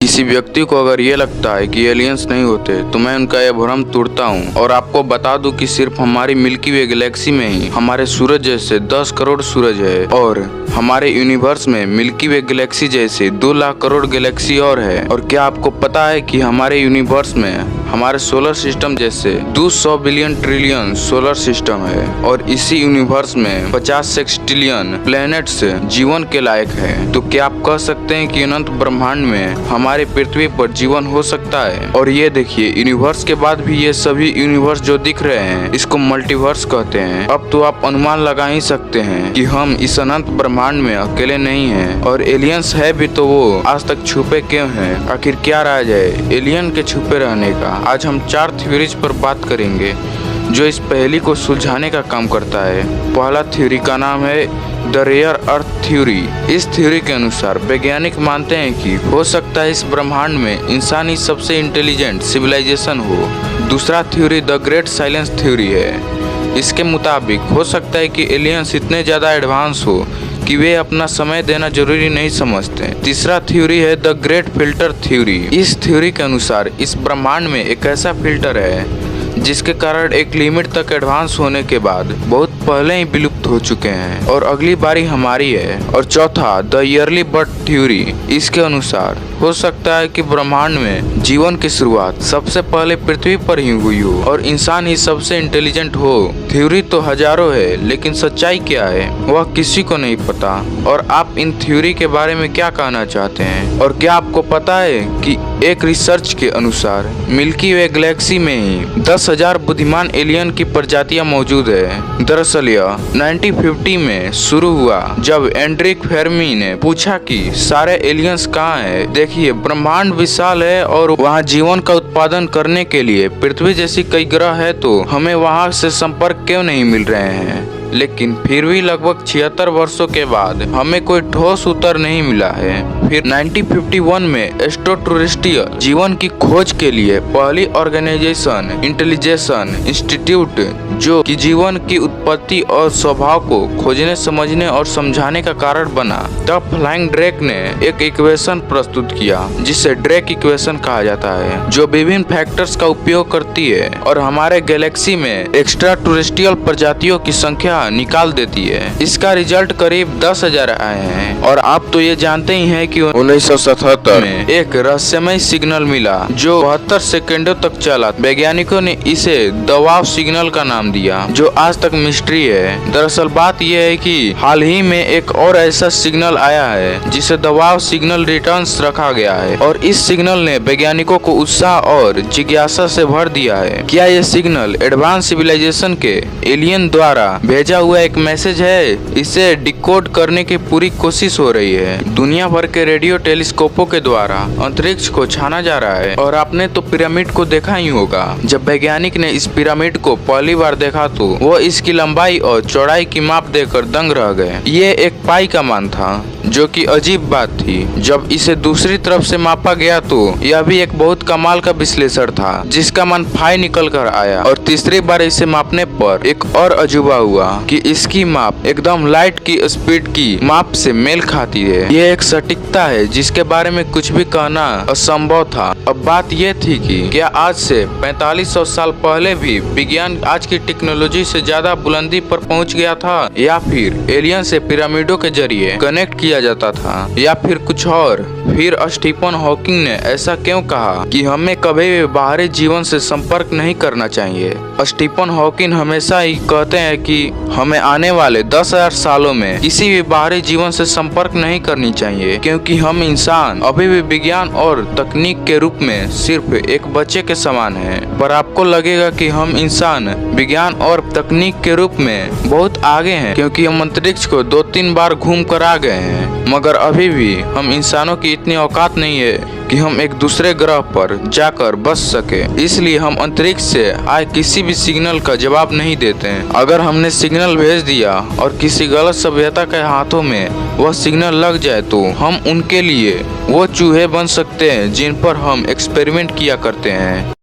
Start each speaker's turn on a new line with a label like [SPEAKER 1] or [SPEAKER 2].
[SPEAKER 1] किसी व्यक्ति को अगर ये लगता है कि एलियंस नहीं होते तो मैं उनका यह भ्रम तोड़ता हूँ और आपको बता दूं कि सिर्फ हमारी मिल्की वे गैलेक्सी में ही हमारे सूरज जैसे 10 करोड़ सूरज है और हमारे यूनिवर्स में मिल्की वे गैलेक्सी जैसे 2 लाख करोड़ गैलेक्सी और है। और क्या आपको पता है कि हमारे यूनिवर्स में हमारे सोलर सिस्टम जैसे 200 बिलियन ट्रिलियन सोलर सिस्टम है और इसी यूनिवर्स में 50 सेक्सटिलियन प्लैनेट्स जीवन के लायक है। तो क्या आप कह सकते हैं कि अनंत ब्रह्मांड में हमारे पृथ्वी पर जीवन हो सकता है? और ये देखिए, यूनिवर्स के बाद भी ये सभी यूनिवर्स जो दिख रहे हैं इसको मल्टीवर्स कहते हैं। अब तो आप अनुमान लगा ही सकते हैं कि हम इस अनंत ब्रह्मांड में अकेले नहीं हैं और एलियंस है भी तो वो आज तक छुपे क्यों हैं? आखिर क्या राज है एलियन के छुपे रहने का? आज हम 4 थ्योरीज पर बात करेंगे जो इस पहेली को सुलझाने का काम करता है। पहला थ्योरी का नाम है द रेयर अर्थ थ्योरी। इस थ्योरी के अनुसार वैज्ञानिक मानते हैं कि हो सकता है इस ब्रह्मांड में इंसान ही सबसे इंटेलिजेंट सिविलाइजेशन हो। दूसरा theory the great silence theory है। इसके मुताबिक हो सकता है कि एलियंस इतने ज्यादा एडवांस हो कि वे अपना समय देना जरूरी नहीं समझते। तीसरा थ्योरी है द ग्रेट फिल्टर थ्योरी। इस थ्योरी के अनुसार इस ब्रह्मांड में एक ऐसा फिल्टर है जिसके कारण एक लिमिट तक एडवांस होने के बाद बहुत पहले ही विलुप्त हो चुके हैं और अगली बारी हमारी है। और चौथा द ईयरली बर्थ थ्योरी। इसके अनुसार हो सकता है कि ब्रह्मांड में जीवन की शुरुआत सबसे पहले पृथ्वी पर ही हुई हो और इंसान ही सबसे इंटेलिजेंट हो। थ्योरी तो हजारों है लेकिन सच्चाई क्या है वह किसी को नहीं पता। और आप इन थ्योरी के बारे में क्या कहना चाहते हैं? और क्या आपको पता है कि एक रिसर्च के अनुसार मिल्की वे गैलेक्सी में ही 10,000 बुद्धिमान एलियन की प्रजातियां मौजूद है। दरअसल यह 1950 में शुरू हुआ जब एंड्रिक फेर्मी ने पूछा कि सारे एलियंस कहाँ है। देखिए, ब्रह्मांड विशाल है और वहाँ जीवन का उत्पादन करने के लिए पृथ्वी जैसी कई ग्रह है तो हमें वहाँ से संपर्क क्यों नहीं मिल रहे हैं? लेकिन फिर भी लगभग 76 वर्षों के बाद हमें कोई ठोस उत्तर नहीं मिला है। फिर 1951 में एक्स्ट्राटेरेस्ट्रियल जीवन की खोज के लिए पहली ऑर्गेनाइजेशन इंटेलिजेशन इंस्टीट्यूट जो कि जीवन की उत्पत्ति और स्वभाव को खोजने, समझने और समझाने का कारण बना, तब फ्लाइंग ड्रैक ने एक इक्वेशन प्रस्तुत किया जिसे ड्रैक इक्वेशन कहा जाता है, जो विभिन्न फैक्टर्स का उपयोग करती है और हमारे गैलेक्सी में एक्स्ट्राटेरेस्ट्रियल प्रजातियों की संख्या निकाल देती है। इसका रिजल्ट करीब 10,000 आए हैं। और आप तो ये जानते ही हैं कि 1977 में एक रहस्यमय सिग्नल मिला जो 72 सेकंडों तक चला। वैज्ञानिकों ने इसे दबाव सिग्नल का नाम दिया जो आज तक मिस्ट्री है। दरअसल बात यह है कि हाल ही में एक और ऐसा सिग्नल आया है जिसे दबाव सिग्नल रिटर्न्स रखा गया है और इस सिग्नल ने वैज्ञानिकों को उत्साह और जिज्ञासा से भर दिया है। क्या यह सिग्नल एडवांस सिविलाइजेशन के एलियन द्वारा भेजा हुआ एक मैसेज है? इसे डिकोड करने की पूरी कोशिश हो रही है। दुनिया भर के रेडियो टेलीस्कोपों के द्वारा अंतरिक्ष को छाना जा रहा है। और आपने तो पिरामिड को देखा ही होगा। जब वैज्ञानिक ने इस पिरामिड को पहली बार देखा तो वो इसकी लंबाई और चौड़ाई की माप देकर दंग रह गए। ये एक पाई का मान था जो कि अजीब बात थी। जब इसे दूसरी तरफ से मापा गया तो यह भी एक बहुत कमाल का विश्लेषण था जिसका मान फाई निकल कर आया। और तीसरी बार इसे मापने पर एक और अजूबा हुआ कि इसकी माप एकदम लाइट की स्पीड की माप से मेल खाती है। यह एक सटीकता है जिसके बारे में कुछ भी कहना असंभव था। अब बात यह थी कि क्या आज से 4500 साल पहले भी विज्ञान आज की टेक्नोलॉजी से ज्यादा बुलंदी पर पहुंच गया था, या फिर एलियन से पिरामिडों के जरिए कनेक्ट किया जाता था, या फिर कुछ और? फिर स्टीफन हॉकिंग ने ऐसा क्यों कहा कि हमें कभी भी बाहरी जीवन से संपर्क नहीं करना चाहिए? स्टीफन हॉकिंग हमेशा ही कहते हैं कि हमें आने वाले 10,000 सालों में किसी भी बाहरी जीवन से संपर्क नहीं करनी चाहिए क्योंकि हम इंसान अभी भी विज्ञान और तकनीक के रूप में सिर्फ एक बच्चे के समान हैं। पर आपको लगेगा कि हम इंसान विज्ञान और तकनीक के रूप में बहुत आगे हैं क्योंकि हम अंतरिक्ष को 2-3 बार घूम कर आ गए हैं। मगर अभी भी हम इंसानों की इतनी औकात नहीं है कि हम एक दूसरे ग्रह पर जाकर बस सके। इसलिए हम अंतरिक्ष से आए किसी भी सिग्नल का जवाब नहीं देते हैं। अगर हमने सिग्नल भेज दिया और किसी गलत सभ्यता के हाथों में वह सिग्नल लग जाए तो हम उनके लिए वो चूहे बन सकते हैं जिन पर हम एक्सपेरिमेंट किया करते हैं।